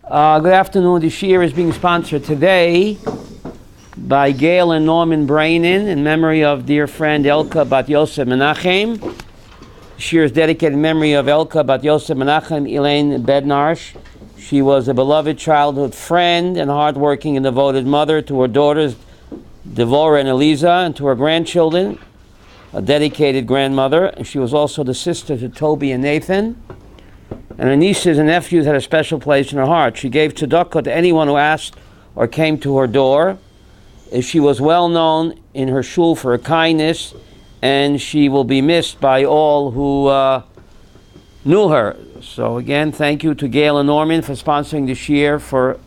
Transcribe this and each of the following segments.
Good afternoon. The Shir is being sponsored today by Gail and Norman Brainin in memory of dear friend Elka Bat Yosef Menachem. The Shir is dedicated in memory of Elka Bat Yosef Menachem Elaine Bednarsh. She was a beloved childhood friend and hardworking and devoted mother to her daughters Devorah and Eliza, and to her grandchildren, a dedicated grandmother. And she was also the sister to Toby and Nathan. And her nieces and nephews had a special place in her heart. She gave tzedakah to anyone who asked or came to her door. She was well known in her shul for her kindness, and she will be missed by all who knew her. So again, thank you to Gail and Norman for sponsoring the shir for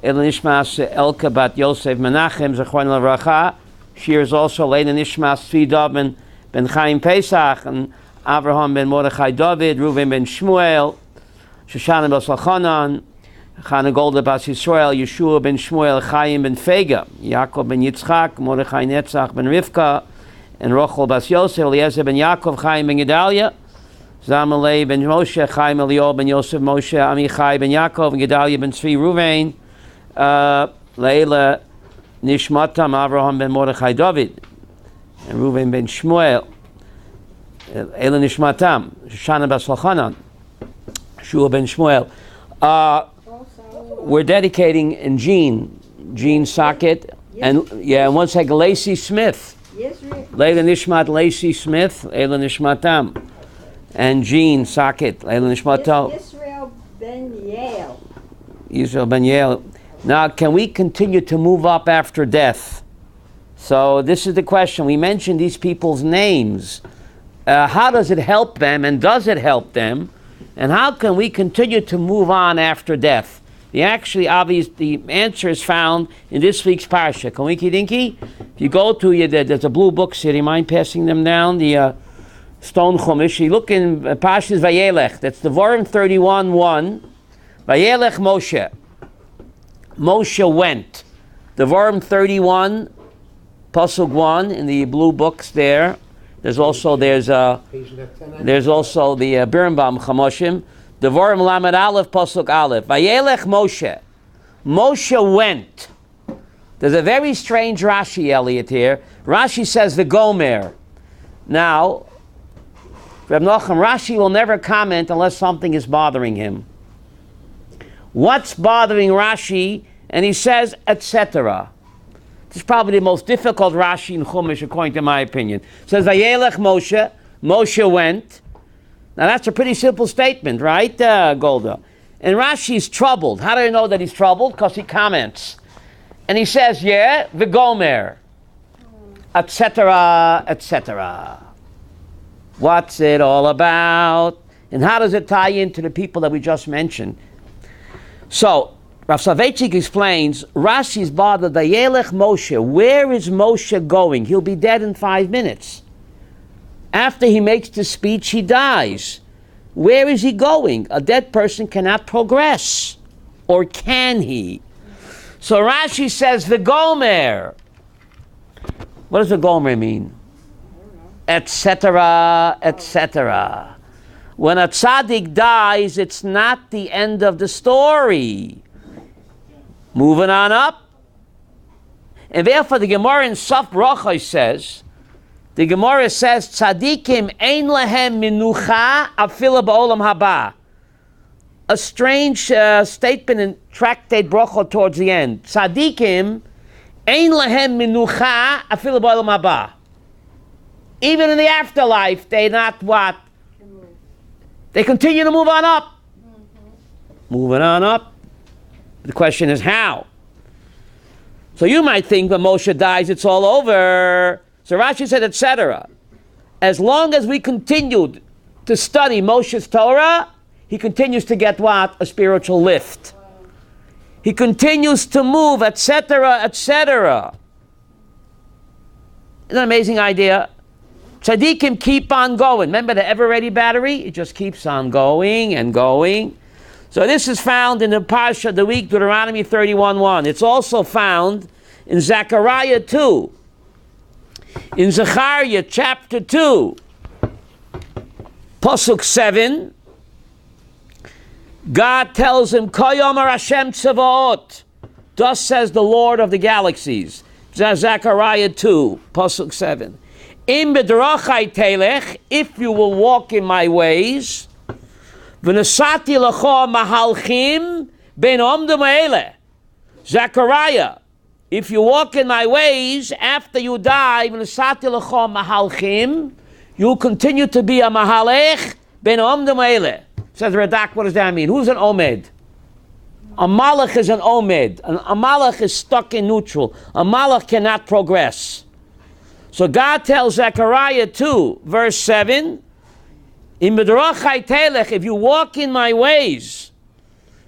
El Nishmas Elka Bat Yosef Menachem Zechron Levracha. Shir is also laid in Nishmas Tzvi ben Chaim Pesach and Avraham ben Mordechai David, Reuven ben Shmuel, Shoshana ben Salchanan, Chana Golda bas Yisrael, Yeshua ben Shmuel, Chaim ben Fega, Yaakov ben Yitzchak, Mordechai Netzach ben Rivka, and Rochel bas Yosef, Eliezer ben Yaakov, Chaim ben Gedalia, Zamalei ben Moshe, Chaim Eliyahu ben Yosef, Moshe Amichai ben Yaakov, and Gedalia ben Tzvi Reuven, Leila Nishmatam, Avraham ben Mordechai David, and Reuven ben Shmuel, Ela Nishmatam, Shoshana bas Salchanan, Shua ben Shmuel. We're dedicating in Jean Socket, and one second, Lacey Smith. Yes, Leila Nishmat Lacey Smith, Ela Nishmatam, and Jean Socket, Ela Nishmatam. Israel ben Yael. Israel ben Yael. Now, can we continue to move up after death? So this is the question. We mentioned these people's names. How does it help them, and does it help them? And how can we continue to move on after death? The answer is found in this week's Parsha. Kawinky Dinky, if you go to, there's a blue book here. Do you mind passing them down? The Stone Chumash. You look in Parshat Vayelekh. That's the Devarim 31:1. Vayelekh Moshe. Moshe went. Devarim 31, Pasuk 1 in the blue books there. There's also the Birnbaum Chamoshim. Devarim Lamed Aleph Pasuk Aleph. Vayelech Moshe. Moshe went. There's a very strange Rashi, Elliot, here. Rashi says the Gomer. Now, Reb Nochem, Rashi will never comment unless something is bothering him. What's bothering Rashi? And he says, etc. This is probably the most difficult Rashi in Chumash, according to my opinion. It says, Vayelech Moshe. Moshe went. Now that's a pretty simple statement, right, Golda? And Rashi's troubled. How do I know that he's troubled? Because he comments. And he says, V'gomer, etc., etc. What's it all about? And how does it tie into the people that we just mentioned? So, Rav Soloveitchik explains, Rashi's bothered, Vayelech Moshe. Where is Moshe going? He'll be dead in 5 minutes. After he makes the speech, he dies. Where is he going? A dead person cannot progress. Or can he? So Rashi says, the Gomer. What does the Gomer mean? Etc., etc. When a tzaddik dies, it's not the end of the story. Moving on up. And therefore the Gemara in Saf Brachos says, the Gemara says, Tzadikim ein lehem minucha afila ba'olam haba. A strange statement in Tractate Brachot towards the end. Tzadikim ein lehem minucha afila ba'olam haba. Even in the afterlife, they not what? They continue to move on up. Moving on up. The question is how? So you might think when Moshe dies, it's all over. So Rashi said, etc. As long as we continued to study Moshe's Torah, he continues to get what? A spiritual lift. He continues to move, etc., etc. Isn't that an amazing idea? Tzaddikim keep on going. Remember the ever-ready battery? It just keeps on going and going. So this is found in the Parsha of the week, Deuteronomy 31:1. It's also found in Zechariah 2. In Zechariah chapter 2, Pasuk 7, God tells him, Koyomer Hashem Tzavaot. Thus says the Lord of the galaxies. Zechariah 2, Pasuk 7. Im bedrachai telech, if you will walk in my ways, v'nesati lecho mahalchim ben omdem eileh. Zechariah, if you walk in my ways, after you die, v'nesati lecho mahalchim, you'll continue to be a mahalech ben omdem eileh. Says Radak, what does that mean? Who's an omed? A malach is an omed. A malach is stuck in neutral. A malach cannot progress. So God tells Zechariah 2, verse 7, if you walk in my ways,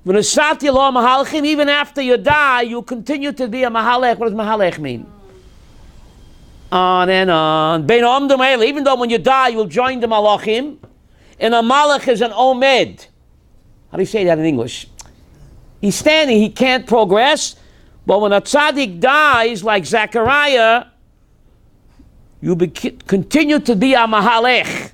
even after you die, you continue to be a mahalech. What does mahalech mean? On and on. Even though when you die, you'll join the malachim. And a malach is an omed. How do you say that in English? He's standing, he can't progress. But when a tzaddik dies, like Zechariah, you continue to be a mahalech.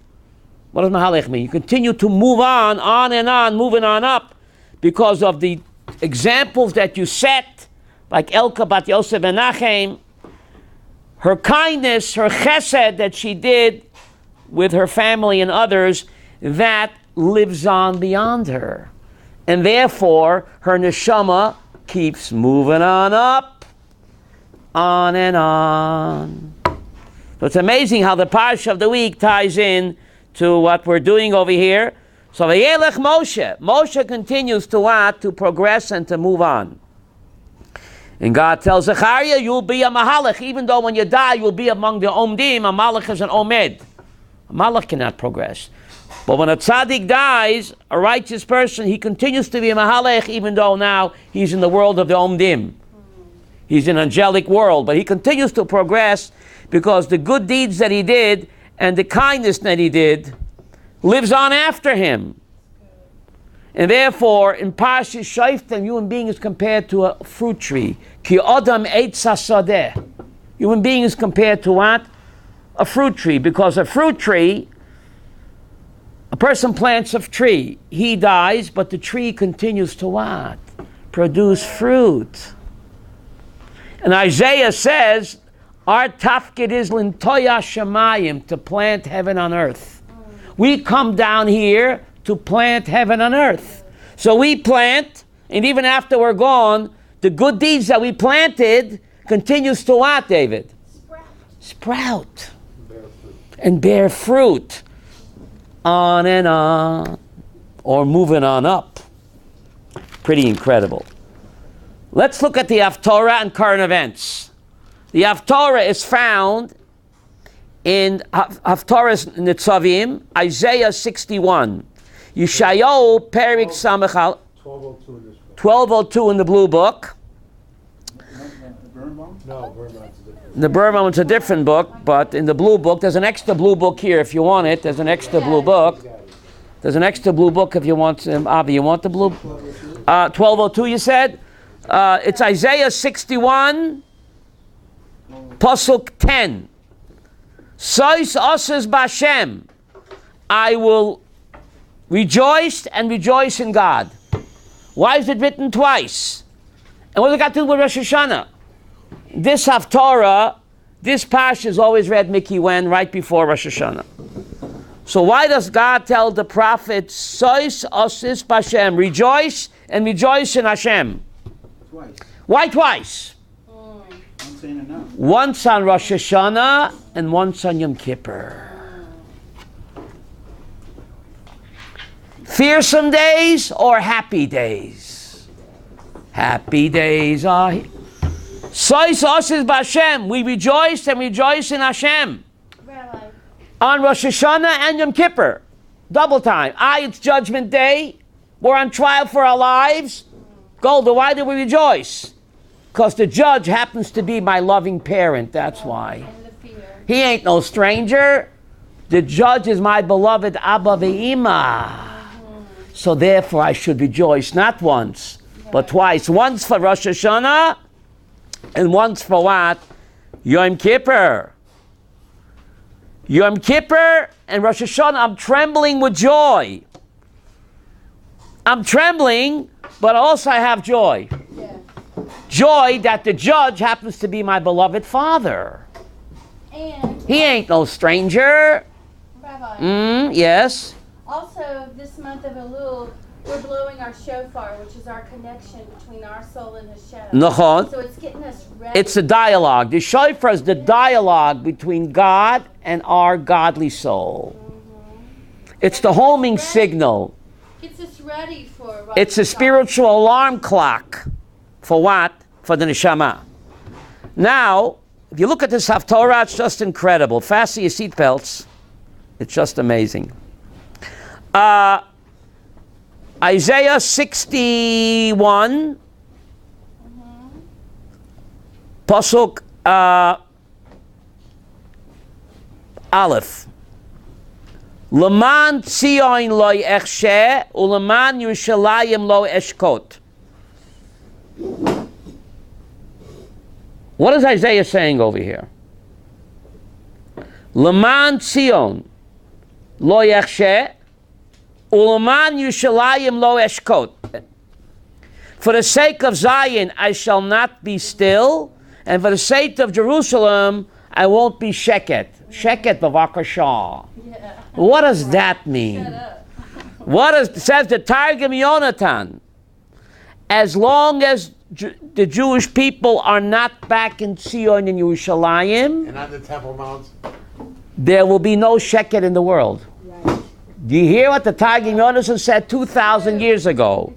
What does mahalech mean? You continue to move on and on, moving on up, because of the examples that you set, like Elka bat Yosef Menachem, her kindness, her chesed that she did with her family and others, that lives on beyond her. And therefore, her neshama keeps moving on up, on and on. So it's amazing how the Parsha of the week ties in to what we're doing over here. So Vayelekh Moshe. Moshe continues to what? To progress and to move on. And God tells Zechariah, you'll be a mahalech. Even though when you die, you'll be among the omdim. A malach is an omed. A malach cannot progress. But when a tzaddik dies, a righteous person, he continues to be a mahalech, even though now he's in the world of the omdim. He's in an angelic world, but he continues to progress because the good deeds that he did and the kindness that he did lives on after him. And therefore, in Parshas Shoftim, human being is compared to a fruit tree. Ki adam eitz hasadeh. Human being is compared to what? A fruit tree, because a fruit tree, a person plants a tree, he dies, but the tree continues to what? Produce fruit. And Isaiah says, our tafkid is lintoya shamayim, to plant heaven on earth. We come down here to plant heaven on earth. So we plant, and even after we're gone, the good deeds that we planted continues to what, David? Sprout. And bear fruit. On and on, or moving on up. Pretty incredible. Let's look at the Haftorah and current events. The Haftorah is found in Haftorah Netzavim, Isaiah 61, Yeshayahu Perik Samachal, 1202 in the Blue Book. The Birnbaum is a different book, but in the Blue Book, there's an extra Blue Book here if you want it. There's an extra Blue Book. There's an extra Blue Book if you want, Avi, you want the Blue? 1202 you said? It's Isaiah 61, Pasuk 10. Sois osas b'Hashem. I will rejoice and rejoice in God. Why is it written twice? And what does it got to do with Rosh Hashanah? This Haftorah, this Parsha is always read, Mickey, when? Right before Rosh Hashanah. So why does God tell the prophet, Sois osis b'Hashem, rejoice and rejoice in Hashem? Twice. Why twice? I'm saying enough. Once on Rosh Hashanah and once on Yom Kippur. Fearsome days or happy days? Happy days are Sois osis b'Hashem. We rejoice and rejoice in Hashem. Rabbi. On Rosh Hashanah and Yom Kippur. Double time. It's Judgment Day. We're on trial for our lives. Golda, why do we rejoice? Because the judge happens to be my loving parent. That's why. And the fear. He ain't no stranger. The judge is my beloved Abba ve'Ima. So therefore I should rejoice not once, but twice. Once for Rosh Hashanah and once for what? Yom Kippur. Yom Kippur and Rosh Hashanah, I'm trembling with joy. I'm trembling, but also I have joy. Yeah. Joy that the judge happens to be my beloved father. And He ain't no stranger. Rabbi, Yes. also this month of Elul, we're blowing our shofar, which is our connection between our soul and Hashem. Nachon. So it's getting us ready. It's a dialogue. The shofar is the dialogue between God and our godly soul. It's the homing signal. Gets us ready for Rosh It's a Hashanah. spiritual alarm clock. For what? For the neshama. Now, if you look at this Haftorah, it's just incredible. Fasten your seatbelts. It's just amazing. Isaiah 61, Pasuk Aleph. Leman Tzion lo echsheh, uleman Yerushalayim lo eshkot. What is Isaiah saying over here? Leman Tzion lo echsheh, uleman Yerushalayim lo eshkot. For the sake of Zion, I shall not be still, and for the sake of Jerusalem, I won't be sheket. Sheket b'vakashah. Yeah. What does that mean? Says the Targum Yonatan, as long as the Jewish people are not back in Zion and Yerushalayim, And on the Temple Mount. there will be no sheket in the world. Right. Do you hear what the Targum Yonatan said 2,000 years ago?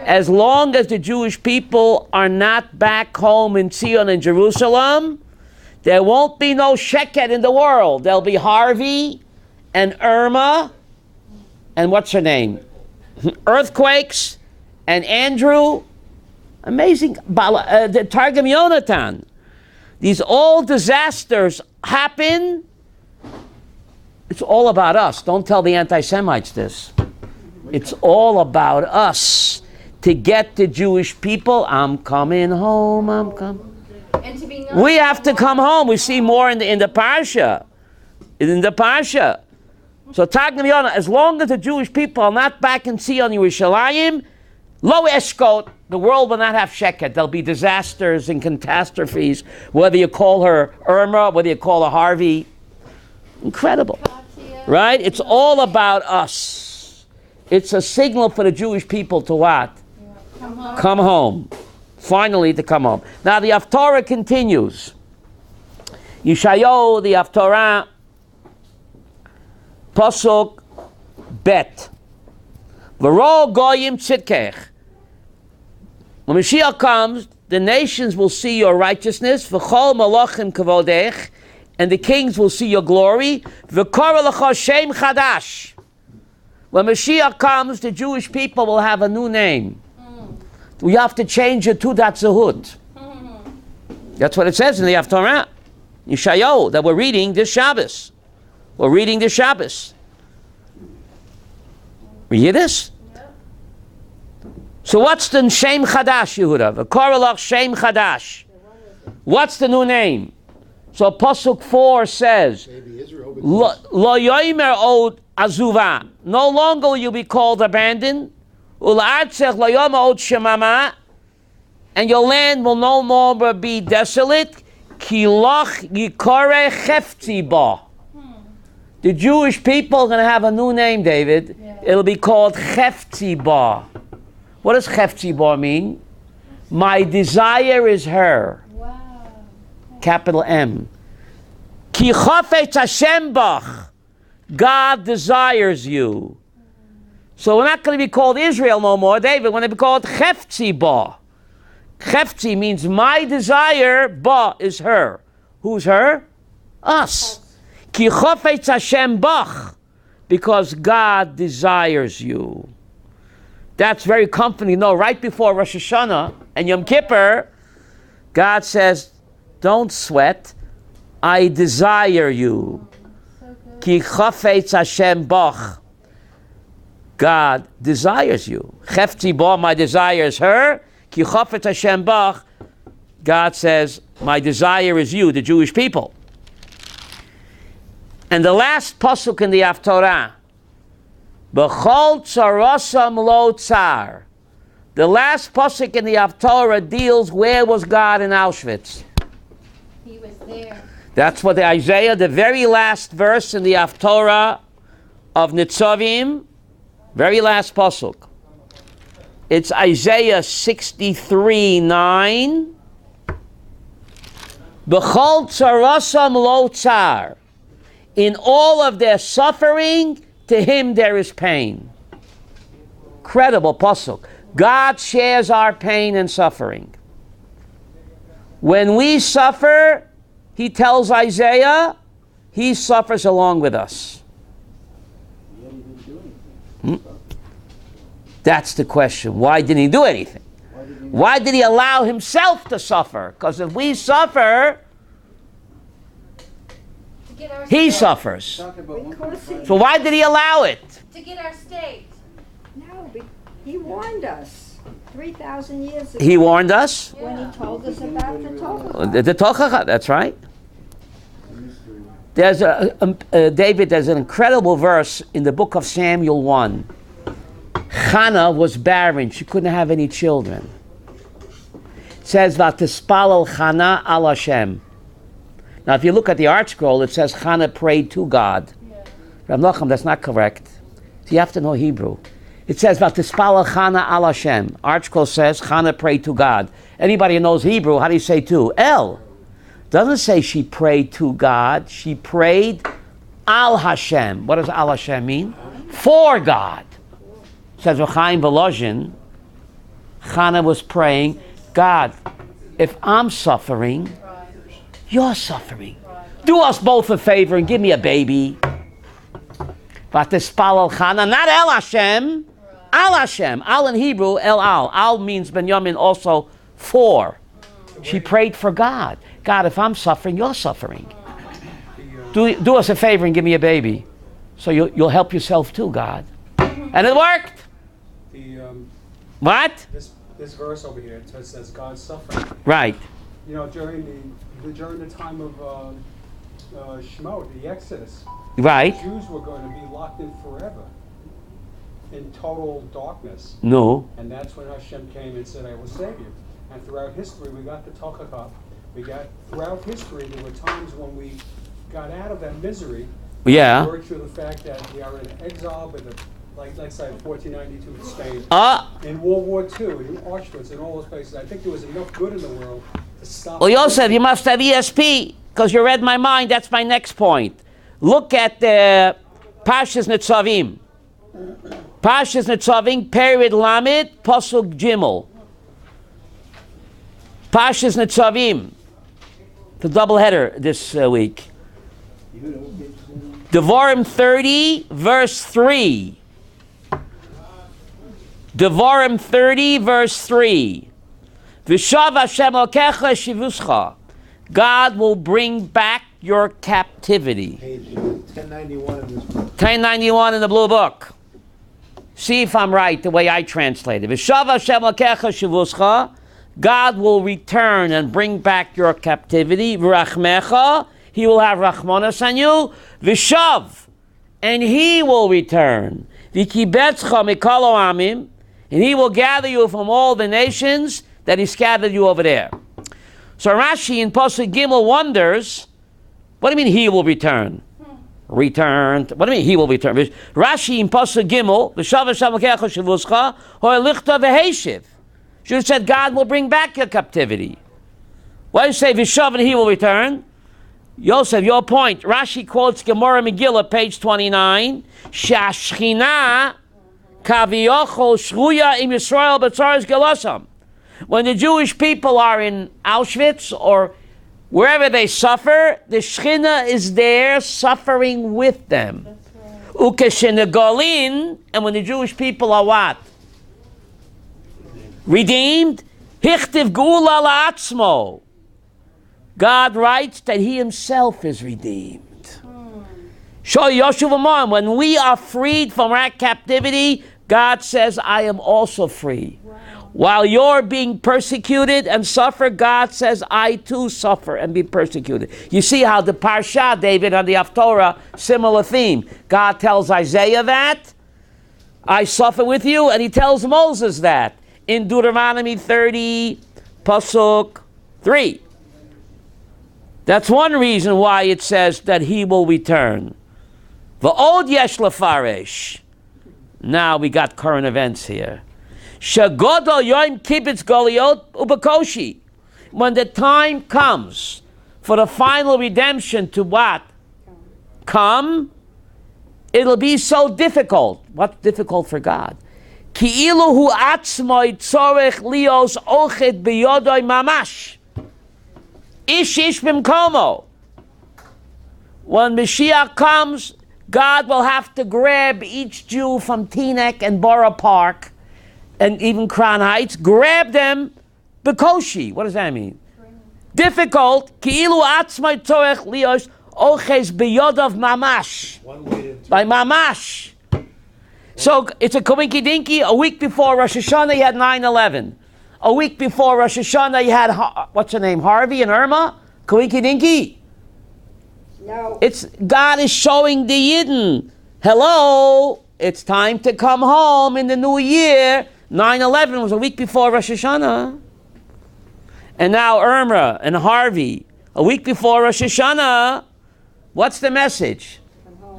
As long as the Jewish people are not back home in Zion and Jerusalem, there won't be no sheket in the world. There'll be Harvey and Irma, and what's her name? Earthquakes, and Andrew. Amazing. The Targum Yonatan. These all disasters happen. It's all about us. Don't tell the anti-Semites this. It's all about us. To get the Jewish people, I'm coming home, I'm coming. And to be We have to come home. We see more in the Parsha. In the Parsha. So Targum Yonah, as long as the Jewish people are not back in Zion, Yerushalayim, lo eshkot, the world will not have sheket. There'll be disasters and catastrophes, whether you call her Irma, whether you call her Harvey. Incredible. Right? It's all about us. It's a signal for the Jewish people to what? Come home. Come home. Finally to come home. Now the Haftorah continues. Yeshayahu, the Haftorah, Pasuk Bet. V'ro goyim tzidkech. When Mashiach comes, the nations will see your righteousness. V'chol malachim kavodech. And the kings will see your glory. V'kora l'cha shem chadash. When Mashiach comes, the Jewish people will have a new name. We have to change it to that zehut. That's what it says in the Haftorah. Yeshayahu, that we're reading this Shabbos. We're reading this Shabbos. You hear this? So what's the Shem Chadash, Yehuda? V'korelach Shem Chadash. What's the new name? So Pasuk 4 says, Lo yoimer od azuva. No longer will you be called abandoned. Ula'atzech lo yomer od shemama. And your land will no longer be desolate. Ki loch yikore chefzi ba. The Jewish people are going to have a new name, David. Yeah. It'll be called Chefzi Ba. What does Chefzi Ba mean? My desire is her. Wow. Capital M. Ki chafetz Hashem bach. God desires you. So we're not going to be called Israel no more, David. We're going to be called Chefzi Ba. Chefzi means my desire, Ba is her. Who's her? Us. Ki chafetz Hashem bach, because God desires you. That's very comforting. No, right before Rosh Hashanah and Yom Kippur, God says, don't sweat. I desire you. Ki chafetz Hashem bach. God desires you. Chefzi ba, my desire is her. Ki chafetz Hashem bach. God says, my desire is you, the Jewish people. And the last pasuk in the Haftorah B'chol tzarosam lo tsar. The last pasuk in the Haftorah deals where was God in Auschwitz. He was there. That's what Isaiah, the very last verse in the Haftorah of Netzavim, very last pasuk. It's Isaiah 63:9. B'chol tzarosam lo tsar. In all of their suffering, to him there is pain. Credible pasuk. God shares our pain and suffering. When we suffer, he tells Isaiah, he suffers along with us. That's the question. Why didn't he do anything? Why did he allow himself to suffer? Because if we suffer, he suffers. So why did he allow it? To get our state. No, he warned us 3,000 years ago. He warned us? When he told us about the Torah. The Tochacha, that's right. There's David, there's an incredible verse in the book of Samuel 1. Hannah was barren. She couldn't have any children. It says, Vatispalel Hannah al Hashem. Now, if you look at the art scroll, it says Hannah prayed to God. Rav Nochem, that's not correct. So you have to know Hebrew. It says, Vatispalel Hannah al Hashem. Art scroll says Hannah prayed to God. Anybody who knows Hebrew, how do you say to? El. Doesn't say she prayed to God. She prayed al Hashem. What does al Hashem mean? For God. It says Chaim Volozhin, Hannah was praying, God, if I'm suffering, you're suffering. Do us both a favor and give me a baby. Vatispalel Hannah, not El Hashem, Al Hashem. Al in Hebrew, El Al. Al means Benjamin also for. She prayed for God. God, if I'm suffering, you're suffering. Do us a favor and give me a baby. So you'll help yourself too, God. And it worked. What? This verse over here, it says God's suffering. Right. You know, during the time of Shemot, the Exodus, Right. the Jews were going to be locked in forever in total darkness. No. And that's when Hashem came and said, I will save you. And throughout history, we got the Tochacha. Throughout history, there were times when we got out of that misery. Yeah. By virtue of the fact that we are in exile, with like say 1492 in Spain, in World War II, in Auschwitz, and all those places. I think there was enough good in the world to stop. Well, Yosef, you must have ESP, because you read my mind. That's my next point. Look at the Parshat Netzavim. Parshat Netzavim, Perid Lamed, Pasuk Gimel. Parshat Netzavim. The doubleheader this week. Devarim 30, verse 3. Devarim 30, verse 3. V'shav Hashem Elokecha shivuscha. God will bring back your captivity. Page 1091 in this book. 1091 in the blue book. See if I'm right the way I translate it. V'shav Hashem Elokecha shivuscha. God will return and bring back your captivity. V'rachmecha. He will have rachmanas on you. V'shav. And he will return. V'kibetzcha mikol ha'amim. And he will gather you from all the nations that he scattered you over there. So Rashi in Pasuk Gimel wonders, what do you mean he will return? Returned. What do you mean he will return? Rashi in Pasuk Gimel, V'shav Hashem Elokecha shivuscha, ho'elichta v'heishiv. Should have said God will bring back your captivity. Why do you say V'shav and he will return? Yosef, your point. Rashi quotes Gemara Megillah, page 29. Shashchina kaviyochol shruya im Yisrael b'tzaras gelasam. When the Jewish people are in Auschwitz or wherever they suffer, the Shechina is there suffering with them. Ukeshenegolin, and when the Jewish people are what? Redeemed. Hichtiv geula la'atzmo. God writes that he himself is redeemed. When we are freed from our captivity, God says, I am also free. Wow. While you're being persecuted and suffer, God says, I too suffer and be persecuted. You see how the Parsha, David, on the Haftorah, similar theme. God tells Isaiah that. I suffer with you, and he tells Moses that in Deuteronomy 30, Pasuk 3. That's one reason why it says that he will return. V'od yesh lefaresh. Now we got current events here. Shagodol yoim kibitz goliot ubakoshi. When the time comes for the final redemption to what? Come. It'll be so difficult. What's difficult for God? Ki'ilu hu atzmoi tzorech lios ochet biyodoi mamash. Ish ish bimkomo. When Mashiach comes, God will have to grab each Jew from Teaneck and Borough Park and even Crown Heights, grab them bekoshi. What does that mean? Difficult. Ki'ilu atzmoi tzorech lios oches biyodov mamash. By mamash. So it's a koinky dinky. A week before Rosh Hashanah, you had 9/11. A week before Rosh Hashanah, you had, what's her name, Harvey and Irma? Koinky dinky. No. It's, God is showing the Yidden, hello, it's time to come home in the new year. 9/11 was a week before Rosh Hashanah. And now Irma and Harvey, a week before Rosh Hashanah. What's the message?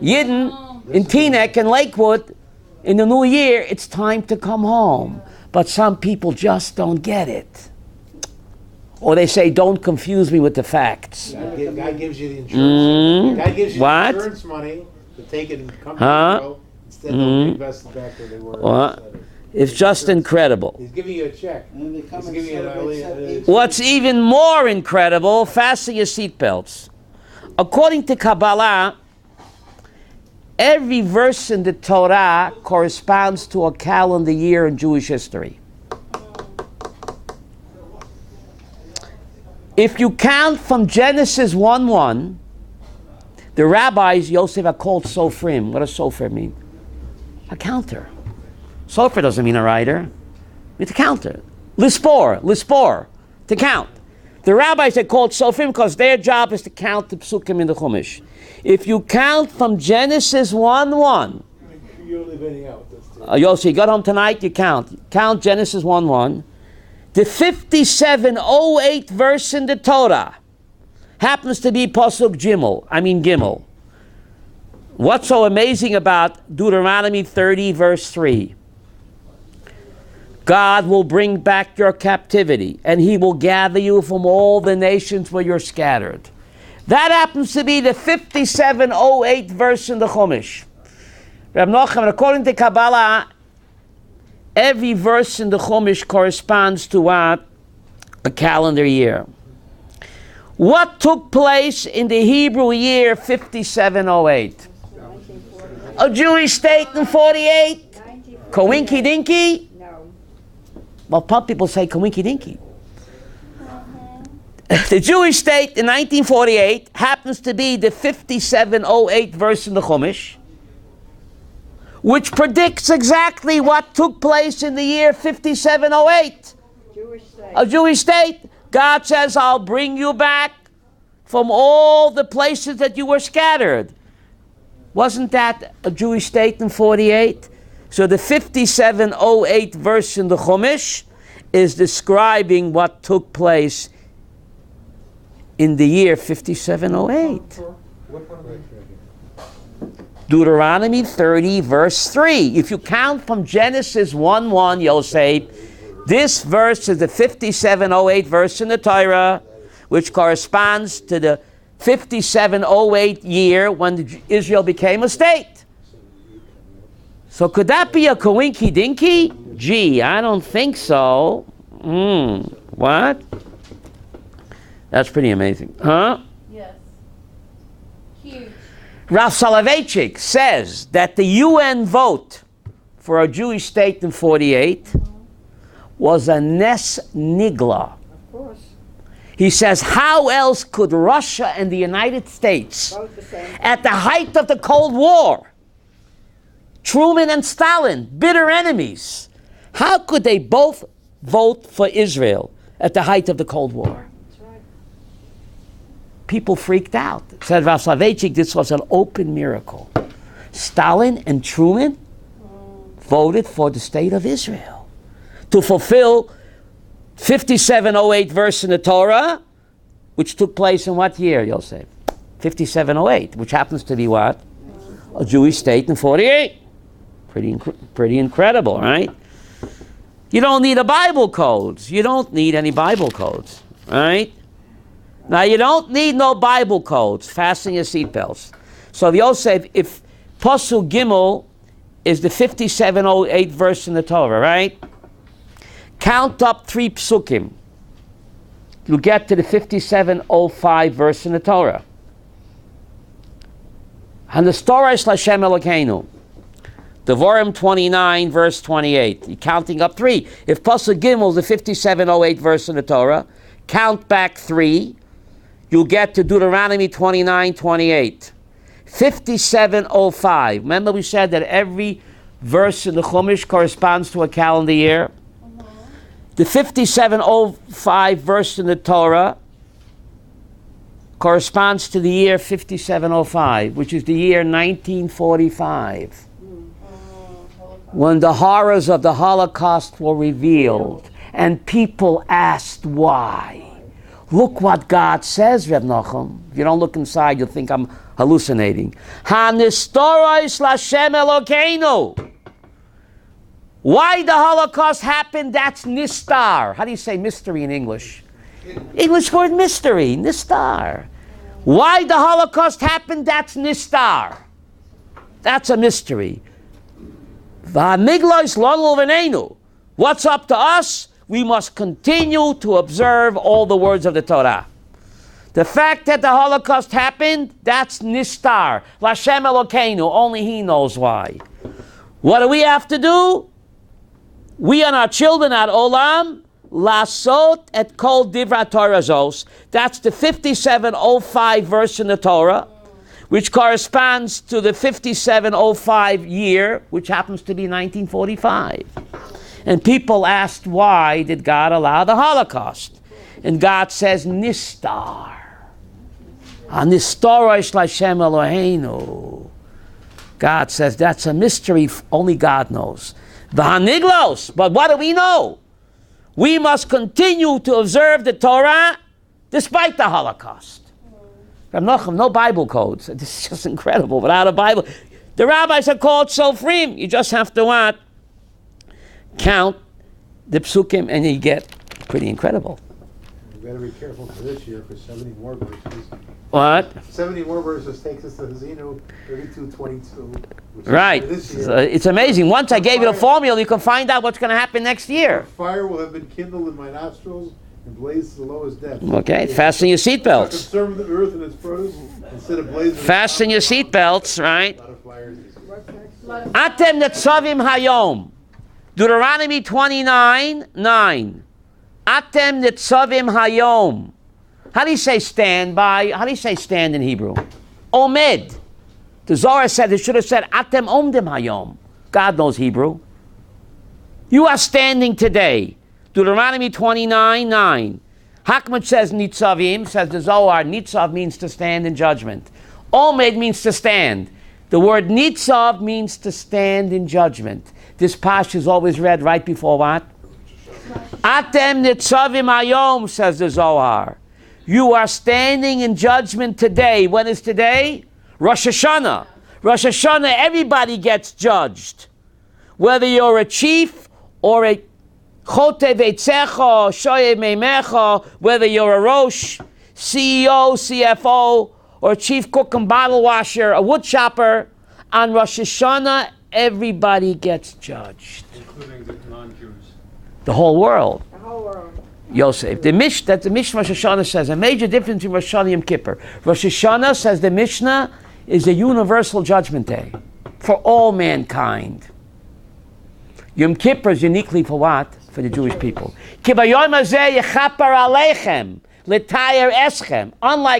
Yidden in Teaneck and Lakewood, in the new year, it's time to come home. But some people just don't get it. Or they say, don't confuse me with the facts. God gives you the insurance. God gives you What? the insurance money to take it and come to instead of reinvest it back where they were. It's just incredible. He's giving you a check. He's giving you an What's even more incredible, fasten your seatbelts. According to Kabbalah, every verse in the Torah corresponds to a calendar year in Jewish history. If you count from Genesis 1:1, the rabbis, Yosef, are called sofrim. What does sofrim mean? A counter. Sofer doesn't mean a writer. It's a counter. Lispor, to count. The rabbis are called sofrim because their job is to count the psukim in the Chumash. If you count from Genesis 1:1, You don't leave anything out. Yossi, you got home tonight, you count. Count Genesis 1:1. The 5708 verse in the Torah happens to be Pasuk Gimel. What's so amazing about Deuteronomy 30 verse 3? God will bring back your captivity, and he will gather you from all the nations where you're scattered. That happens to be the 5708 verse in the Chumash. Reb Nochem, according to Kabbalah, every verse in the Chumash corresponds to what? A calendar year. What took place in the Hebrew year 5708? A Jewish state in 48? Coinky dinky? No. Well, some people say coinky dinky. The Jewish state in 1948 happens to be the 5708 verse in the Chumash, which predicts exactly what took place in the year 5708. Jewish state. A Jewish state. God says, I'll bring you back from all the places that you were scattered. Wasn't that a Jewish state in 48? So the 5708 verse in the Chumash is describing what took place in the year 5708. Deuteronomy 30 verse 3. If you count from Genesis 1:1, Yosef, this verse is the 5708 verse in the Torah, which corresponds to the 5708 year when Israel became a state. So could that be a coinky dinky? Gee, I don't think so. What? That's pretty amazing. Huh? Yes. Huge. Ralph Soloveitchik says that the UN vote for a Jewish state in 48 was a nes nigla. Of course. He says, how else could Russia and the United States, Both the same. at the height of the Cold War, Truman and Stalin, bitter enemies, how could they both vote for Israel at the height of the Cold War? That's right. People freaked out. Said Ralph Soloveitchik, this was an open miracle. Stalin and Truman voted for the state of Israel to fulfill 5708 verse in the Torah, which took place in what year, Yosef? 5708, which happens to be what? A Jewish state in 48. Pretty incredible, right? You don't need a Bible codes. You don't need any Bible codes, right? Now, you don't need no Bible codes. Fasten your seatbelts. So, Yosef, if Pasuk Gimel is the 5708 verse in the Torah, right? Count up 3 psukim. You'll get to the 5705 verse in the Torah. And the story is Lashem Elokeinu. Devarim 29, verse 28. You're counting up 3. If Pasuk Gimel is the 5708 verse in the Torah, count back 3. You'll get to Deuteronomy 29, 28. 5705. Remember we said that every verse in the Chumash corresponds to a calendar year? The 5705 verse in the Torah corresponds to the year 5705, which is the year 1945. When the horrors of the Holocaust were revealed and people asked why. Look what God says, Reb Nachum. If you don't look inside, you'll think I'm hallucinating. Ha-nistoros Lashem Elokeinu. Why the Holocaust happened, that's nistar. How do you say mystery in English? English word mystery, nistar. Why the Holocaust happened, that's nistar. That's a mystery. What's up to us? We must continue to observe all the words of the Torah. The fact that the Holocaust happened, that's nistar. Lashem Elokeinu, only He knows why. What do we have to do? We and our children at Olam, Lasot et kol divra Torah zos. That's the 5705 verse in the Torah, which corresponds to the 5705 year, which happens to be 1945. And people asked, why did God allow the Holocaust? And God says, nistar. Nistorish Lashem Eloheinu. God says, that's a mystery only God knows. V'haniglos. But what do we know? We must continue to observe the Torah despite the Holocaust. Reb Nachum, no Bible codes. This is just incredible. Without a Bible, the rabbis are called sofrim. You just have to what? Count the psukim and you get pretty incredible. You better be careful for this year for 70 more verses. What? 70 more verses takes us to Hazinu 32:22. Right. So it's amazing. Once I gave you the formula, you can find out what's going to happen next year. Fire will have been kindled in my nostrils and blaze to the lowest depth. Okay, fasten your seatbelts. Conserve the earth and its produce instead of blazing. Fasten your seatbelts, right? A lot of flyers. Atem Netzavim-VaYelekh. Deuteronomy 29, 9. Atem Netzavim-VaYelekh. How do you say stand by? How do you say stand in Hebrew? Omed. The Zohar said, it should have said Atem Omdim Hayom. God knows Hebrew. You are standing today. Deuteronomy 29, 9. Hakmat says Nitzavim, says the Zohar, Nitzav means to stand in judgment. Omed means to stand. The word Nitzav means to stand in judgment. This pash is always read right before what? Atem Nitzavim Hayom, says the Zohar. You are standing in judgment today. When is today? Rosh Hashanah. Rosh Hashanah, everybody gets judged. Whether you're a chief or a chote veitzecha, shoye meimecha, whether you're a rosh, CEO, CFO, or chief cook and bottle washer, a wood chopper, on Rosh Hashanah, everybody gets judged. Including the non-Jews. The whole world. The whole world. Yosef. The Mishnah Rosh Hashanah says, a major difference between Rosh Hashanah and Yom Kippur. Rosh Hashanah, says the Mishnah, is a universal judgment day for all mankind. Yom Kippur is uniquely for what? For the Jewish people. Unlike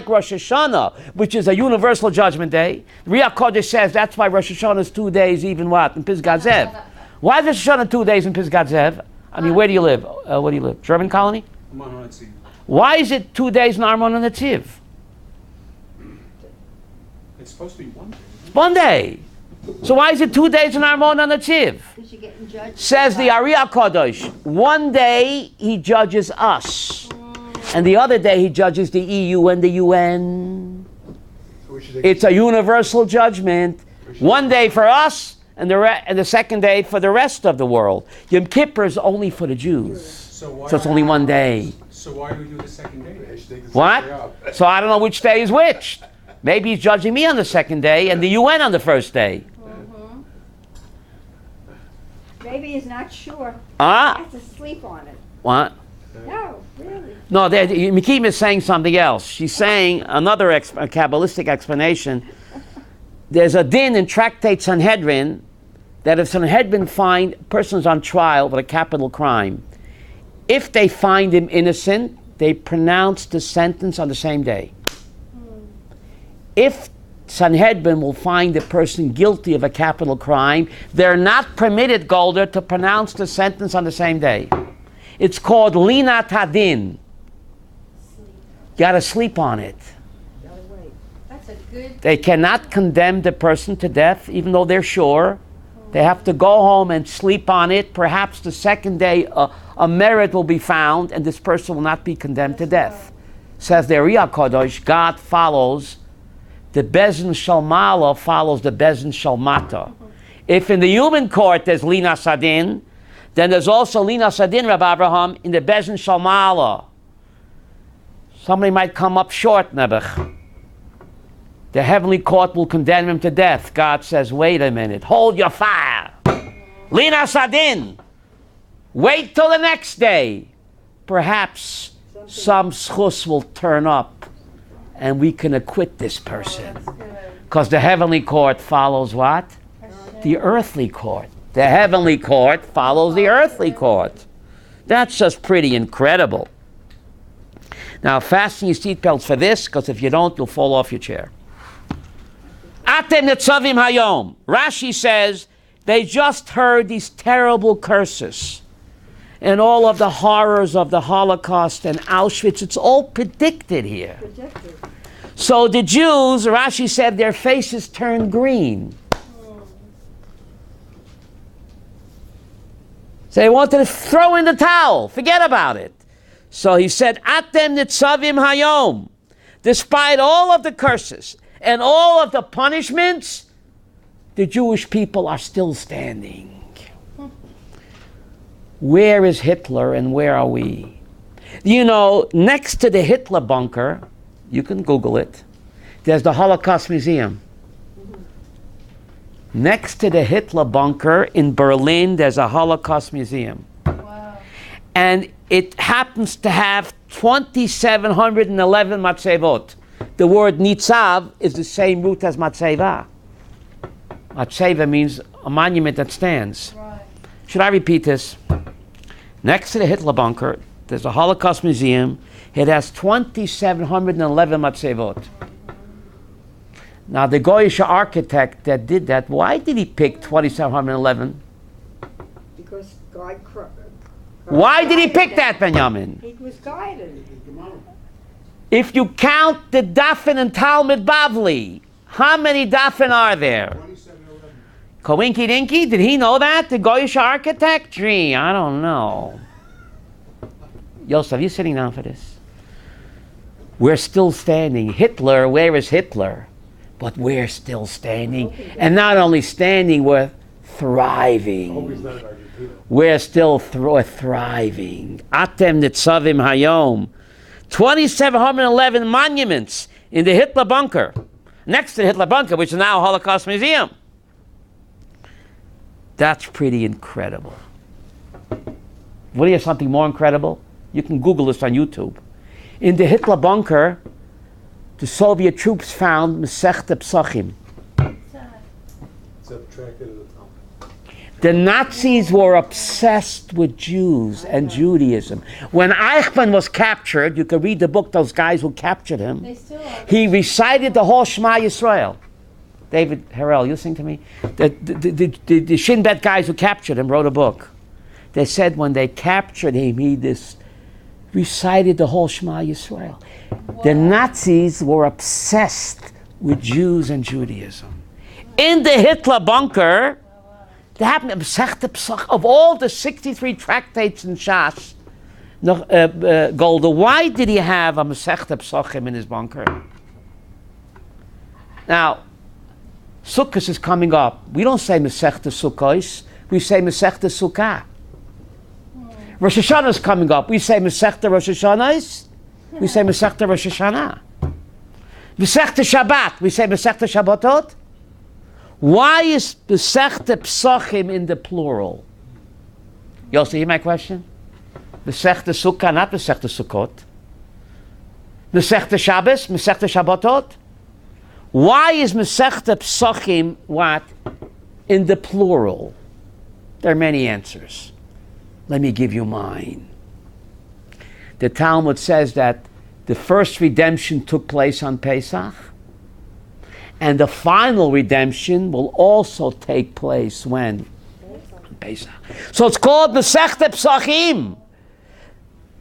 Rosh Hashanah, which is a universal judgment day, Riyah Kodesh says that's why Rosh Hashanah is 2 days, even what? In Pisgat Zev. Why is Rosh Hashanah 2 days in Pisgat Zev? I mean, where do you live? Where do you live? German colony? Why is it 2 days in Armon Netziv? It's supposed to be 1 day. 1 day. So why is it 2 days in Armon Netziv? Because you're getting judged. Says the Ari HaKadosh, one day he judges us, and the other day he judges the EU and the UN. It's a universal judgment. One day for us, and the second day for the rest of the world. Yom Kippur is only for the Jews, so it's only 1 day. So why do we do the second day? What? So I don't know which day is which. Maybe he's judging me on the second day and the UN on the first day. Maybe he's not sure. Huh? He has to sleep on it. What? No, really. No, Mikim is saying something else. She's saying another a Kabbalistic explanation. There's a din in Tractate Sanhedrin that if Sanhedrin find a person's on trial with a capital crime, if they find him innocent, they pronounce the sentence on the same day. If Sanhedrin will find a person guilty of a capital crime, they're not permitted, Golder, to pronounce the sentence on the same day. It's called Lina Tadin. You gotta sleep on it. That's a good. They cannot condemn the person to death, even though they're sure. They have to go home and sleep on it. Perhaps the second day a merit will be found and this person will not be condemned to death. Says the Ari HaKadosh, God follows, the Bezin Shalmala follows the Bezin Shalmata. If in the human court there's Lina Sadin, then there's also Lina Sadin, Rabbi Abraham, in the Bezin Shalmala. Somebody might come up short, Nebuch. The heavenly court will condemn him to death. God says, wait a minute, hold your fire. Lina Sadin. Wait till the next day. Perhaps some schus will turn up and we can acquit this person. Because the heavenly court follows what? The earthly court. The heavenly court follows the earthly court. That's just pretty incredible. Now fasten your seatbelts for this, because if you don't, you'll fall off your chair. Atem Netzavim Hayom. Rashi says they just heard these terrible curses and all of the horrors of the Holocaust and Auschwitz. It's all predicted here. So the Jews, Rashi said, their faces turned green. So they wanted to throw in the towel. Forget about it. So he said, Atem Netzavim Hayom. Despite all of the curses and all of the punishments, the Jewish people are still standing. Where is Hitler and where are we? You know, next to the Hitler bunker, you can Google it, there's the Holocaust Museum. Next to the Hitler bunker in Berlin, there's a Holocaust Museum. Wow. And it happens to have 2,711 matzevot. The word nitzav is the same root as matzeva. Matzeva means a monument that stands. Right. Should I repeat this? Next to the Hitler bunker, there's a Holocaust Museum. It has 2,711 matzevot. Now, the Goyish architect that did that, why did he pick 2,711? Because God Why did he pick that, Benjamin? He was guided. If you count the Dafin and Talmud Bavli, how many Dafin are there? Koinky Dinky, did he know that? The Goyish architect? Gee, I don't know. Yosef, you sitting down for this? We're still standing. Hitler, where is Hitler? But we're still standing. And not only standing, we're thriving. We're still thriving. Atem Netzavim Hayom. 2,711 monuments in the Hitler bunker. Next to the Hitler bunker, which is now a Holocaust Museum. That's pretty incredible. What is something more incredible? You can Google this on YouTube. In the Hitler bunker, the Soviet troops found Masechta Psachim. The Nazis were obsessed with Jews and Judaism. When Eichmann was captured, you can read the book, those guys who captured him. They still are. He recited the whole Shema Yisrael. David Harrell, you listening to me? The Shin Bet guys who captured him wrote a book. They said when they captured him, he recited the whole Shema Yisrael. Wow. The Nazis were obsessed with Jews and Judaism. In the Hitler bunker, there happened of all the 63 tractates in Shas, Golda, why did he have a Masechta Psachim in his bunker? Now, Sukkot is coming up. We don't say Masechta Sukkos, we say Masechta Sukkah. Rosh Hashanah is coming up. We say Masechta Rosh Hashanah, we say Masechta Rosh Hashanah. Masechta Shabbat, we say Masechta Shabbatot. Why is Masechta Psachim in the plural? You also hear my question? Masechta Sukkah, not Masechta Sukkot. Masechta Shabbos, Masechta Shabbatot. Why is Masechta Psachim what? In the plural? There are many answers. Let me give you mine. The Talmud says that the first redemption took place on Pesach, and the final redemption will also take place when? On Pesach. So it's called Masechta Psachim.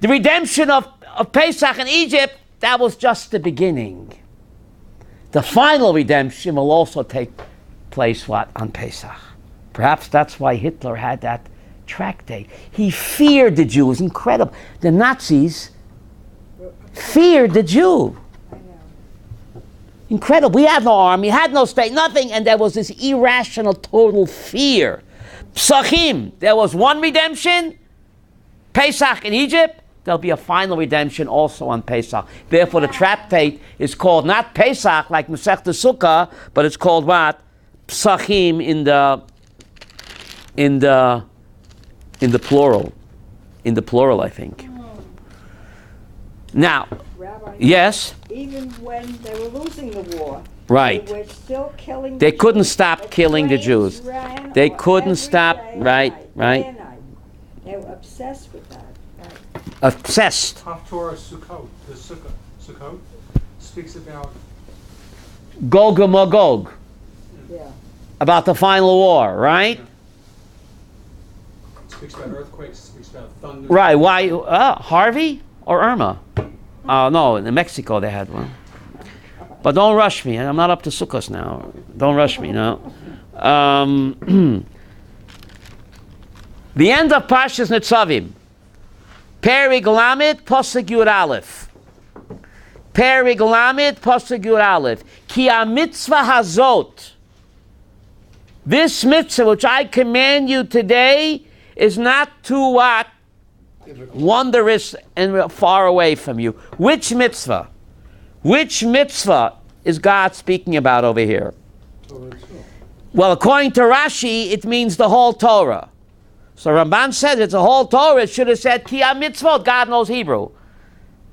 The redemption of Pesach in Egypt, that was just the beginning. The final redemption will also take place what? On Pesach. Perhaps that's why Hitler had that tractate. He feared the Jews. Incredible. The Nazis feared the Jew. Incredible. We had no army, had no state, nothing, and there was this irrational, total fear. Psachim, there was one redemption, Pesach in Egypt, there'll be a final redemption also on Pesach. Therefore, the tractate is called not Pesach like Masechta Sukkah, but it's called what? Psachim in the plural. In the plural, I think. Now, Rabbi, yes? even when they were losing the war, Right. they were still killing They the couldn't Jews. stop The killing the trains Jews. ran They on couldn't every stop, day, right, night, right. day and night. They were obsessed with that. Right. Obsessed. Haftorah Sukkot, the Sukkot speaks about Gog and Magog. Yeah. About the final war, right? speaks about earthquakes, speaks about thunder. Right. Why? Harvey or Irma? No, in Mexico they had one. But don't rush me. I'm not up to Sukkos now. Don't rush me now. The end of Parshat Netzavim. Perig Lamed Pasuk Yud Aleph. Perig Lamed Pasuk Yud Aleph. Ki mitzvah hazot. This mitzvah which I command you today is not too what? Wondrous and far away from you. Which mitzvah? Which mitzvah is God speaking about over here? Well, according to Rashi, it means the whole Torah. So Ramban says it's a whole Torah. It should have said Ki mitzvot. God knows Hebrew.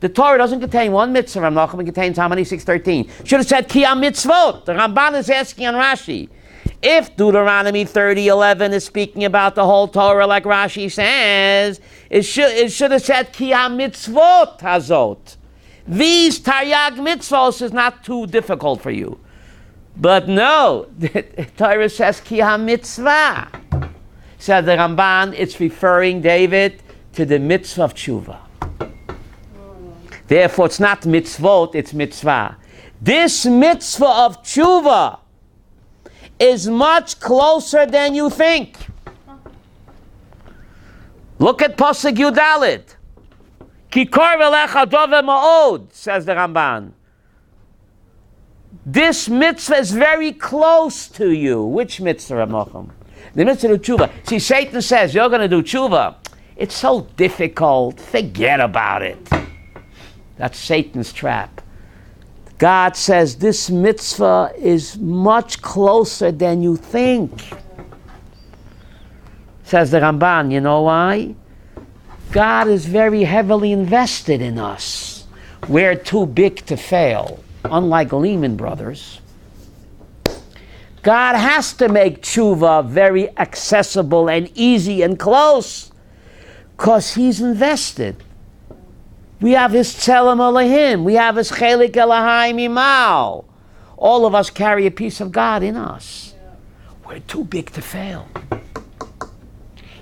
The Torah doesn't contain one mitzvah. It contains how many? 613. Should have said Ki mitzvot. The Ramban is asking on Rashi. If Deuteronomy 30:11 is speaking about the whole Torah like Rashi says, it should have said Ki mitzvot hazot. These Taryag mitzvos is not too difficult for you. But no, the Torah says Ki mitzvah. Said the Ramban, it's referring, David, to the mitzvah of tshuva. Therefore, it's not mitzvot, it's mitzvah. This mitzvah of tshuva is much closer than you think. Look at Pasuk Yud Daled. Ki korv elecha dove ma'od, says the Ramban. This mitzvah is very close to you. Which mitzvah, Ramacham? The mitzvah of tshuva. See, Satan says, you're going to do tshuva. It's so difficult. Forget about it. That's Satan's trap. God says this mitzvah is much closer than you think. Says the Ramban, you know why? God is very heavily invested in us. We're too big to fail. Unlike Lehman Brothers. God has to make tshuva very accessible and easy and close because He's invested. We have His Tzelem Elohim. We have His Chelik Elohim Imal. All of us carry a piece of God in us. We're too big to fail.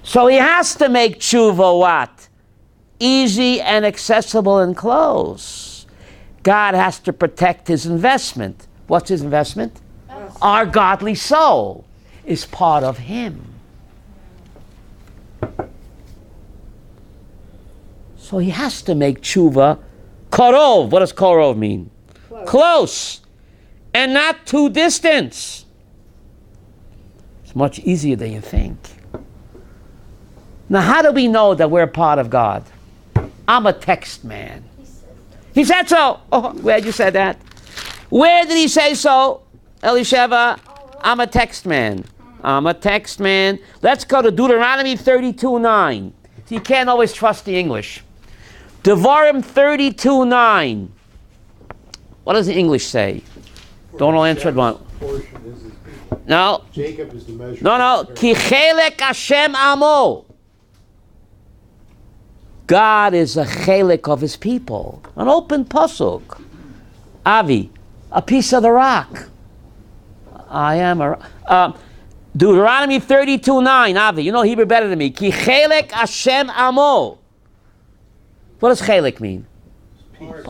So He has to make tshuva what? Easy and accessible and close. God has to protect His investment. What's His investment? Our godly soul is part of him. So he has to make tshuva karov. What does karov mean? Close. And not too distant. It's much easier than you think. Now, how do we know that we're part of God? I'm a text man. He said so. Oh, glad you said that. Where did he say so? Elisheva, I'm a text man. I'm a text man. Let's go to Deuteronomy 32:9. So you can't always trust the English. Devarim 32:9. What does the English say? Don't all answer at once. Portion is his people. No. Jacob is the measure. No. Ki chelek Hashem amo. God is a chelek of his people. An open pasuk. Avi, a piece of the rock. I am a... Deuteronomy 32:9. Avi, you know Hebrew better than me. Ki chelek Hashem amo. What does chelek mean?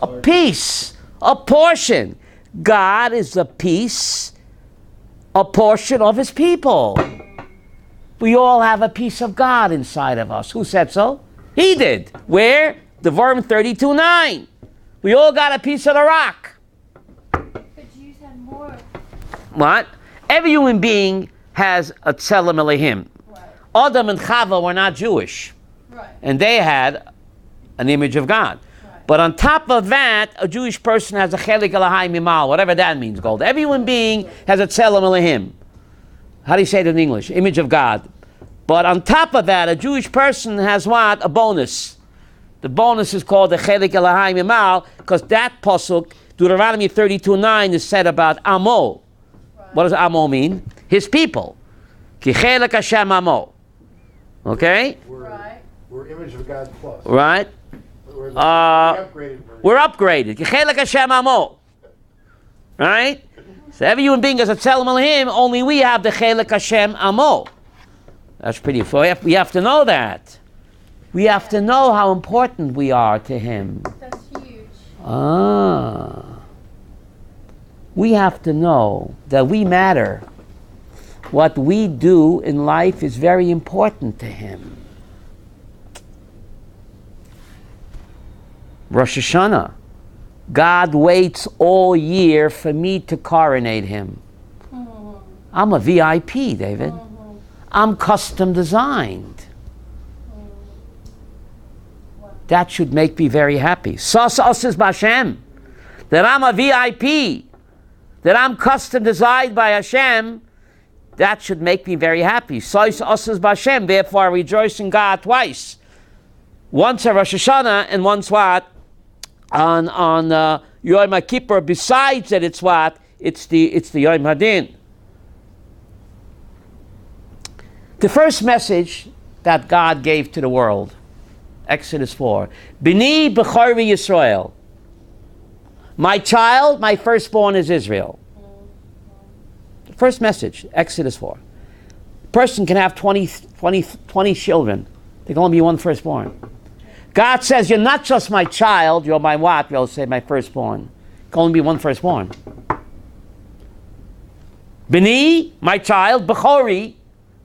A piece. A portion. God is a piece, a portion of his people. We all have a piece of God inside of us. Who said so? He did. Where? Devarim 32:9. We all got a piece of the rock. But Jews have more. What? Every human being has a tzelem Elohim. Right. Adam and Chava were not Jewish. Right. And they had an image of God. But on top of that, a Jewish person has a chelik Elohai mimal, whatever that means, gold. Every human being has a tzelem Elohim. How do you say it in English? Image of God. But on top of that, a Jewish person has what? A bonus. The bonus is called the chelik Elohai mimal, because that pasuk, Deuteronomy 32:9, is said about Amo. Right. What does Amo mean? His people. Ki chelik Hashem Amo. Okay? We're image of God plus. Right? We're the upgraded version. We're upgraded. Chelek Hashem amo. Right? So every human being has a tzelem Elohim, only we have the Chelek Hashem amo. That's pretty... We have to know that. We have to know how important we are to him. That's huge. We have to know that we matter. What we do in life is very important to him. Rosh Hashanah. God waits all year for me to coronate him. Mm-hmm. I'm a VIP, David. Mm-hmm. I'm custom designed. Mm-hmm. Wow. That should make me very happy. Sas Asas B'Hashem. That I'm a VIP. That I'm custom designed by Hashem. That should make me very happy. Sas Asas B'Hashem. Therefore, I rejoice in God twice. Once at Rosh Hashanah and once what? On Yom Kippur. Besides that, it's what? It's the Yom Hadin. The first message that God gave to the world, Exodus 4, B'ni B'chorvi Yisrael. My child, my firstborn is Israel. The first message, Exodus 4. A person can have 20 children. There can only be one firstborn. God says, you're not just my child, you're my what? We'll say my firstborn. There can only be one firstborn. B'ni, my child, B'chori,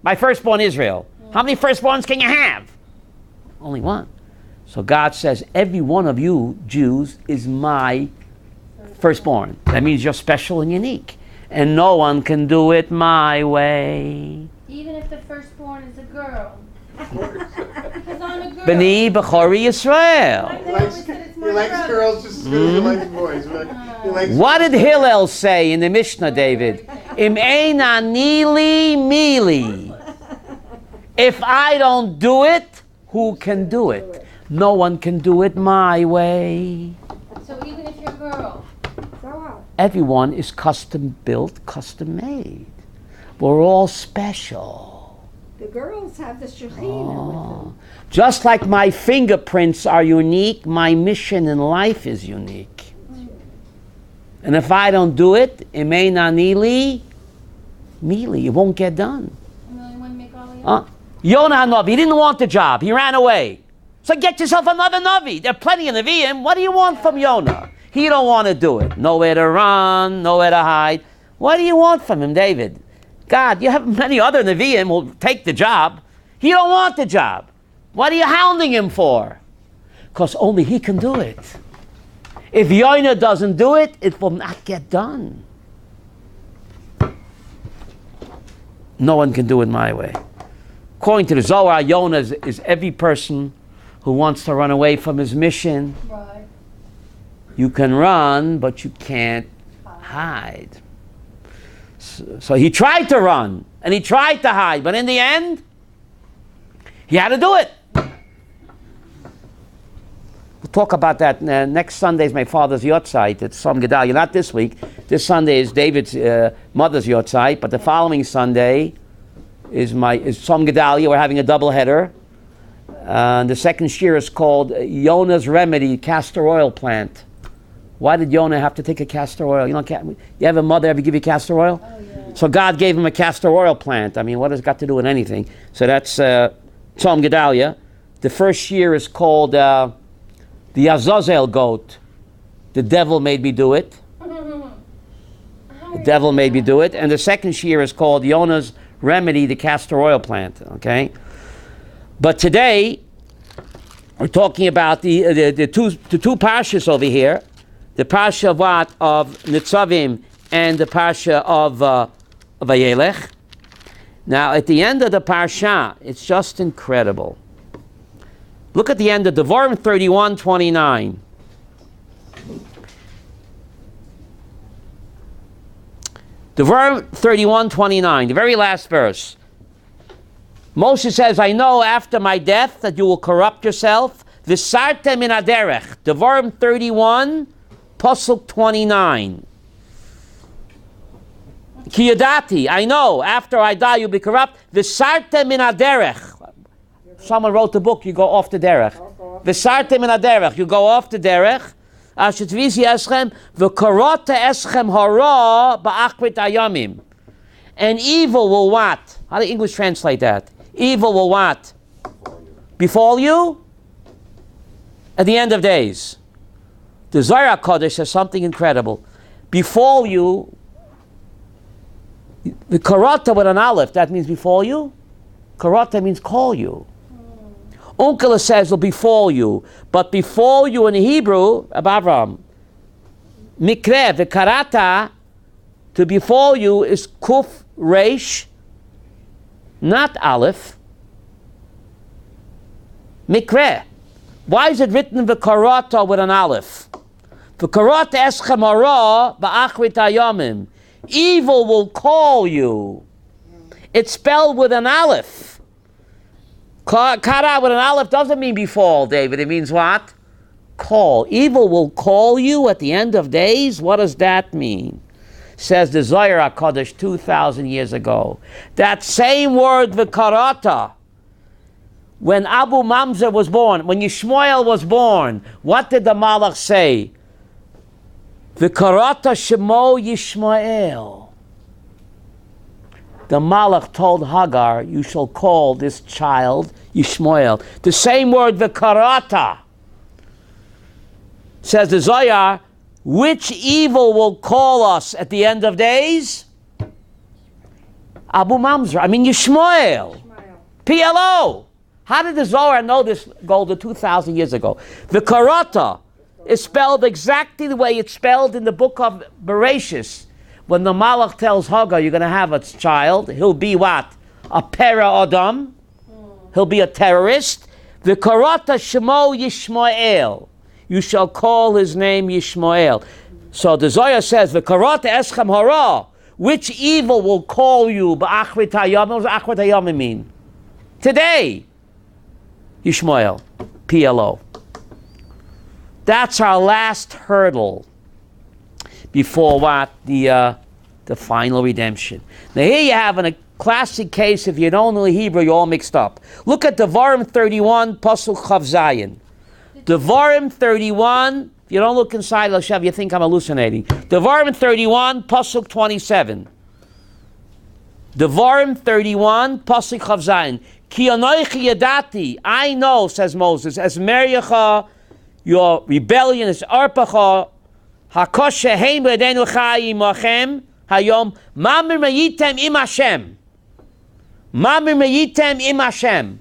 my firstborn Israel. How many firstborns can you have? Only one. So God says, every one of you Jews is my firstborn. That means you're special and unique. And no one can do it my way. Even if the firstborn is a girl. Because I'm a girl. B'ni B'chori Yisrael. He likes girls just as good as he likes boys. What did Hillel say in the Mishnah, David? Im eina nili mili. If I don't do it, who can do it? No one can do it my way. So even if you're a girl. Everyone is custom built, custom made. We're all special. The girls have the Shekhinah with them. Just like my fingerprints are unique, my mission in life is unique. And if I don't do it, Imeina Nili, Mili, it won't get done. Yonah HaNavi, he didn't want the job. He ran away. So get yourself another Navi. There are plenty of Naviim. What do you want from Yonah? He don't want to do it. Nowhere to run, nowhere to hide. What do you want from him, David? God, you have many other Nevi'im will take the job. He don't want the job. What are you hounding him for? Because only he can do it. If Yonah doesn't do it, it will not get done. No one can do it my way. According to the Zohar, Yonah is every person who wants to run away from his mission. Right. You can run, but you can't hide. So he tried to run, and he tried to hide, but in the end, he had to do it. We'll talk about that. Next Sunday is my father's yortzeit. It's Som Gedalia. Not this week. This Sunday is David's mother's yortzeit, but the following Sunday is Som Gedalia. We're having a double header. The second shir is called Yonah's Remedy, castor oil plant. Why did Yonah have to take a castor oil? You have a mother ever give you castor oil? Oh, yeah. So God gave him a castor oil plant. I mean, what has it got to do with anything? So that's Tzom Gedalia. The first year is called the Azazel goat. The devil made me do it. The devil made me do it. And the second year is called Yonah's Remedy, the castor oil plant. Okay? But today, we're talking about the two parshas over here. The Parsha of what? Of Netzavim and the Parsha of Vayelekh. Now, at the end of the Parsha, it's just incredible. Look at the end of Devarim 31:29. Devarim 31:29, the very last verse. Moshe says, I know after my death that you will corrupt yourself. V'sartem min haderech. Devarim 31, Pasuk 29. Ki yadati, I know, after I die you'll be corrupt. V'sartem min haderech. Someone wrote the book, you go off the derech. V'sartem min haderech, you go off the derech. Asher tvizi eschem, v'karota eschem hara ba'achrit ayamim. And evil will what? How do English translate that? Evil will what? Befall you? At the end of days. The Zohar Kodesh says something incredible. Befall you, the karata with an aleph, that means befall you. Karata means call you. Unkala says will befall you. But befall you in Hebrew, Abavram, mikre, the karata, to befall you is kuf reish, not aleph. Mikre. Why is it written v'karata with an aleph? V'karata eschem hara ba'achrit hayamim. Evil will call you. It's spelled with an aleph. Kara with an aleph doesn't mean befall, David. It means what? Call. Evil will call you at the end of days. What does that mean? Says the Zohar HaKadosh 2,000 years ago. That same word, v'karata, when Abu Mamzer was born, when Yishmael was born, what did the Malach say? V'karata shemo Yishmael. The Malach told Hagar, you shall call this child Yishmael. The same word, v'karata. Says the Zohar, which evil will call us at the end of days? Abu Mamzer, Yishmael. PLO. How did the Zohar know this Golda 2,000 years ago? The Karata is spelled exactly the way it's spelled in the book of Bereshis. When the Malach tells Hagar, you're going to have a child, he'll be what? A Pera Adam. He'll be a terrorist. The Karata Shemo Yishmael. You shall call his name Yishmael. So the Zohar says, the Karata Eschem Hara. Which evil will call you? Ba'achrit hayam. What does achrit hayam mean? Today. Yishmael, PLO. That's our last hurdle before what? The final redemption. Now here you have a classic case, if you don't know Hebrew, you're all mixed up. Look at Devarim 31, Pasuk Chav Zayin. Devarim 31, if you don't look inside, Lashav, you think I'm hallucinating. Devarim 31, Pasuk 27. Devarim 31, Pasuk Chav Zayin. Ki anoichi yadati, I know, says Moses, as Meriacha, your rebellion is arpacha, hakoshe heim b'edenu chayim machem, hayom mamir mayitem im Hashem. Mamir mayitem im Hashem.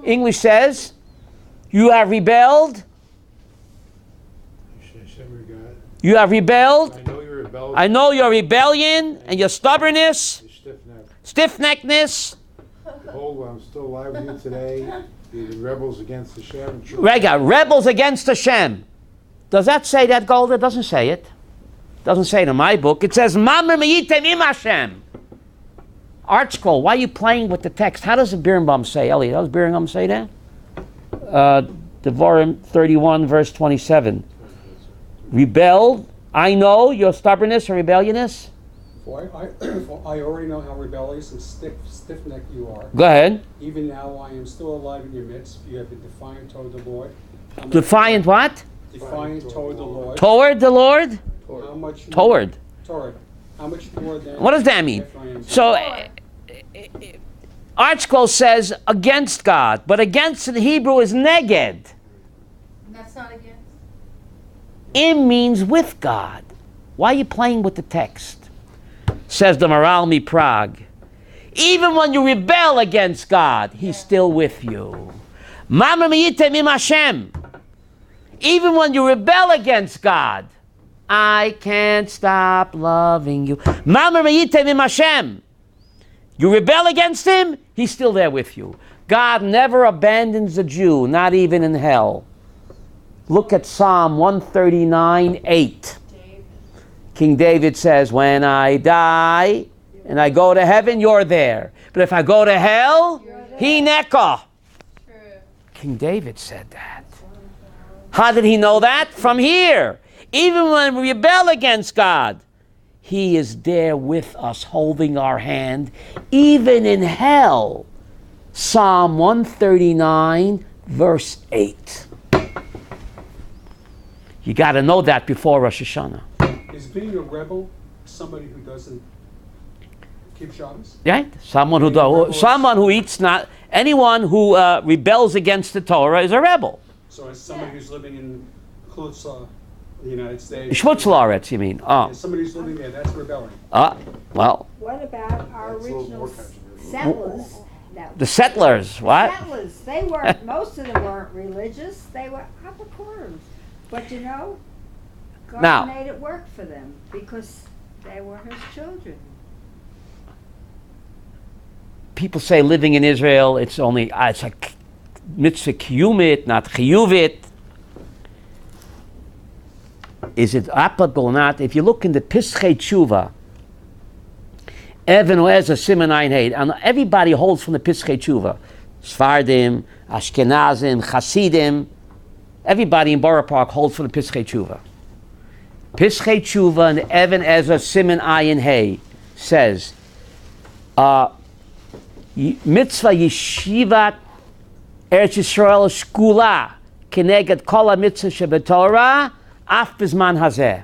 English says, you have rebelled. You have rebelled. I know your rebellion. I know your rebellion and your stubbornness, Your stiff-neckedness. Behold, I'm still alive with you today. You're the rebels against Hashem. Rega, rebels against Hashem. Does that say that, Golda? It doesn't say it. Doesn't say it in my book. It says, Mamar Mayitem im Hashem. Art Scroll, why are you playing with the text? How does the Birnbaum say, Elliot? How does Birnbaum say that? Devarim 31, verse 27. Rebelled, I know your stubbornness and rebelliousness. For I already know how rebellious and stiff-necked you are. Go ahead. Even now I am still alive in your midst. You have been defiant toward the Lord. Defiant what? Defiant toward the Lord. Toward the Lord? How much Toward. Toward. How much more than... What does that mean? Ephraim? So, Art Scroll says against God, but against in Hebrew is neged. That's not against. Im means with God. Why are you playing with the text? Says the Maral Prague. Even when you rebel against God, He's still with you. Mamar Mayitem im Hashem. Even when you rebel against God, I can't stop loving you. Mamar Mayitem im Hashem. You rebel against Him, He's still there with you. God never abandons a Jew, not even in hell. Look at Psalm 139:8. King David says, when I die and I go to heaven, you're there. But if I go to hell, Hineka. True. King David said that. How did he know that? From here. Even when we rebel against God, He is there with us, holding our hand, even in hell. Psalm 139, verse 8. You got to know that before Rosh Hashanah. Is being a rebel somebody who doesn't keep Shabbos? Right? Someone who eats not, anyone who rebels against the Torah is a rebel. So as somebody who's living in Klutz, the United States. Schmutzlaretz, you mean? Oh. Somebody who's living there, that's rebelling. Well. What about our original settlers? The settlers, what? Settlers, they weren't, most of them weren't religious, they were upper quarters. But you know, God Now, made it work for them because they were His children. people say living in Israel, it's only, it's like mitzvah kiyumit, not chiyuvit. Is it applicable or not? If you look in the Pischei Tshuva, Even Oeza Siman Ayin Heid, and everybody holds from the Pischei Tshuva. Sfardim, Ashkenazim, Hasidim, everybody in Borough Park holds from the Pischei Tshuva. Pischei Tshuva and Even Ezra Siman Ayin Hey says, mitzvah yeshivat Eretz Yisrael shkula keneged kol mitzvah shebetorah af bizman hazeh.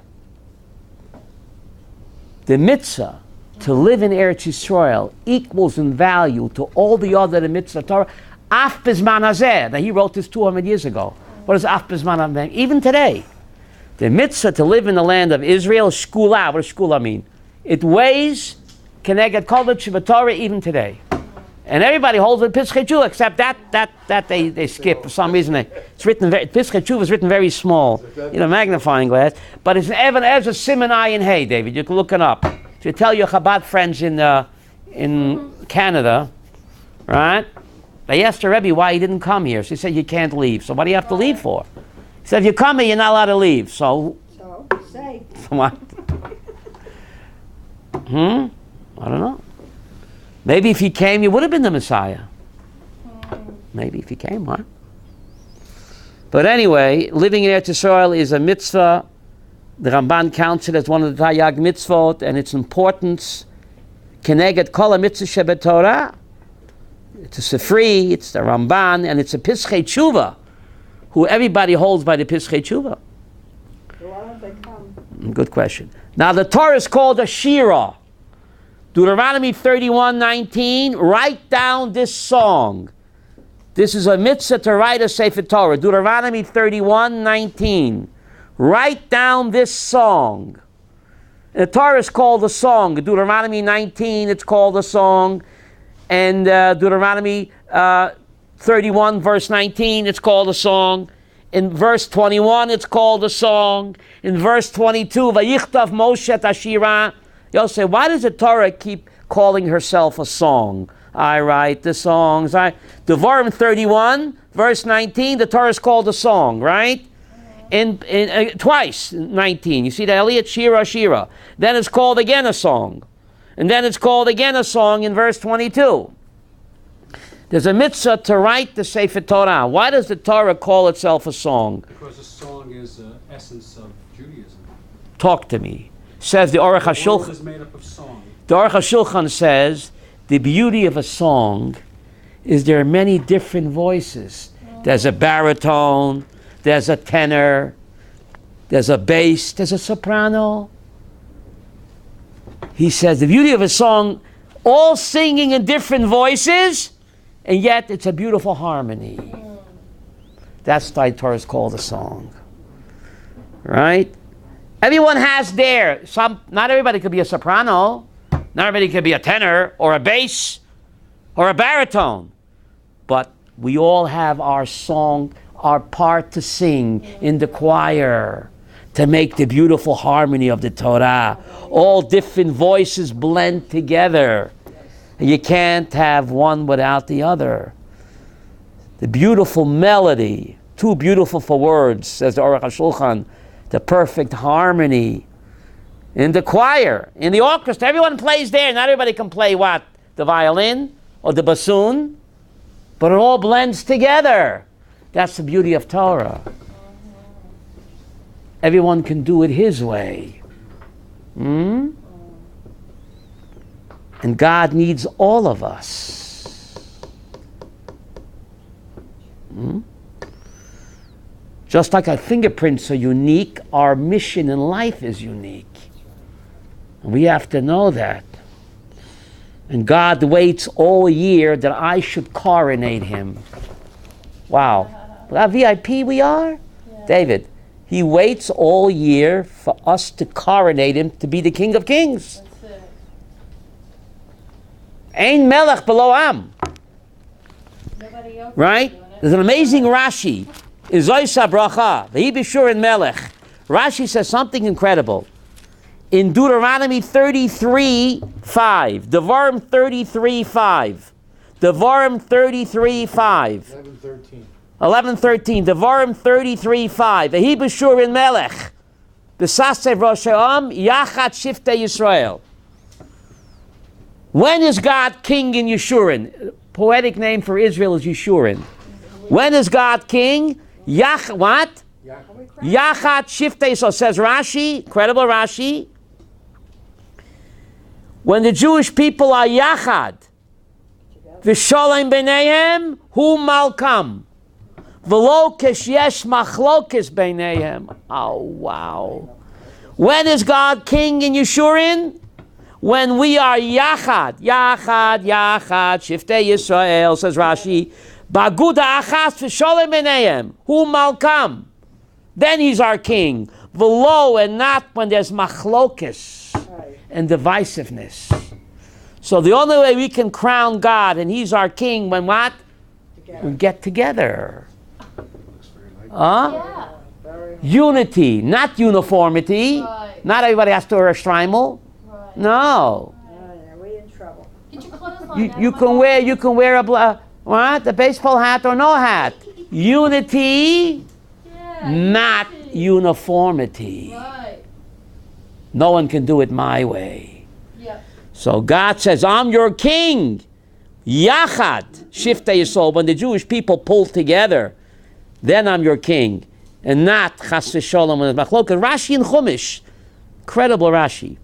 The mitzvah to live in Eretz Yisrael equals in value to all the other mitzvah Torah af bizman hazeh. Now he wrote this 200 years ago. What does af bizman hazeh mean? Even today, the mitzvah to live in the land of Israel, shkula. What does shkula mean? It weighs keneged kol mitzvah Torah even today. And everybody holds with Pischei Tshuva, except that they skip for some reason. It's written Pischei Tshuva is written very small, magnifying glass. But it's Even Ezra Siman Ayin Hey, David. You can look it up. So you tell your Chabad friends in Canada, right? They asked the Rebbe why he didn't come here. So he said you can't leave. So what do you have to leave for? He said if you come here, you're not allowed to leave. So say. What? I don't know. Maybe if he came, you would have been the Messiah. Maybe if he came, huh? But anyway, living in Eretz Yisrael is a mitzvah. The Ramban counts it as one of the Taryag mitzvot, and its importance. Keneged kol mitzvah shebetorah. It's a Sifri, it's the Ramban, and it's a Pischei Tshuva, who everybody holds by the Pischei Tshuva. Why don't they come? Good question. Now the Torah is called a Shira. Deuteronomy 31:19, write down this song. This is a mitzvah to write a Sefer Torah. Deuteronomy 31:19, write down this song. And the Torah is called a song. Deuteronomy 19, it's called a song. And Deuteronomy 31, verse 19, it's called a song. In verse 21, it's called a song. In verse 22, Vayichtav Moshe et Ashira. You'll say, why does the Torah keep calling herself a song? I write the songs. Devarim 31, verse 19, the Torah is called a song, right? Twice, 19. You see that, Elliot? Shira, Shira. Then it's called again a song. And then it's called again a song in verse 22. There's a mitzvah to write the Sefer Torah. Why does the Torah call itself a song? Because a song is the essence of Judaism. Talk to me. Says the Aruch The world HaShulchan. is made up of song. The Aruch HaShulchan says the beauty of a song is there are many different voices. There's a baritone, there's a tenor, there's a bass, there's a soprano. He says the beauty of a song, all singing in different voices, and yet it's a beautiful harmony. That's why Torah is called a song. Right? Everyone has not everybody could be a soprano. Not everybody could be a tenor or a bass or a baritone. But we all have our song, our part to sing in the choir to make the beautiful harmony of the Torah. All different voices blend together. You can't have one without the other. The beautiful melody, too beautiful for words, says the Aruch HaShulchan, the perfect harmony. In the choir, in the orchestra, everyone plays there. Not everybody can play what? The violin or the bassoon, but it all blends together. That's the beauty of Torah. Everyone can do it his way. And God needs all of us. Just like our fingerprints are unique, our mission in life is unique. And we have to know that. And God waits all year that I should coronate him. Wow. Look how VIP we are. Yeah. David, he waits all year for us to coronate him to be the King of Kings. Ein melech below am. Right? There's an amazing Rashi. In Zoysa Bracha, V'hi b'shurin melech. Rashi says something incredible. In Deuteronomy 33:5, Devarim 33:5, Devarim 33:5, 11:13, Devarim 33:5, V'hi b'shurin melech, b'sasev rosh ha'am, yachat shiftei Yisrael. When is God king in Yeshurun? Poetic name for Israel is Yeshurun. When is God king? What? Yachat shiftei Yisrael, says Rashi, credible Rashi. When the Jewish people are yachad, v'sholem b'neihem, hu malkam, v'lo keshesh machlokes b'neihem. Oh, wow. When is God king in Yeshurun? When we are yachad, shiftei Yisrael, says Rashi, ba'guda achas v'sholem b'neihem, hu malkam. Then he's our king. V'lo, and not when there's machlokes and divisiveness. So the only way we can crown God and he's our king when what? We get together. Yeah. Unity, not uniformity. Right. Not everybody has to wear a shtreimel. Right. No. We're in trouble. Get your clothes on. You can wear a baseball hat or no hat. Unity, not uniformity. Right. No one can do it my way. Yep. So God says, I'm your king. Yachad, shiftei Yisrael. When the Jewish people pull together, then I'm your king. And not chas v'sholom when it's machlokes. Rashi and Chumash. Incredible Rashi.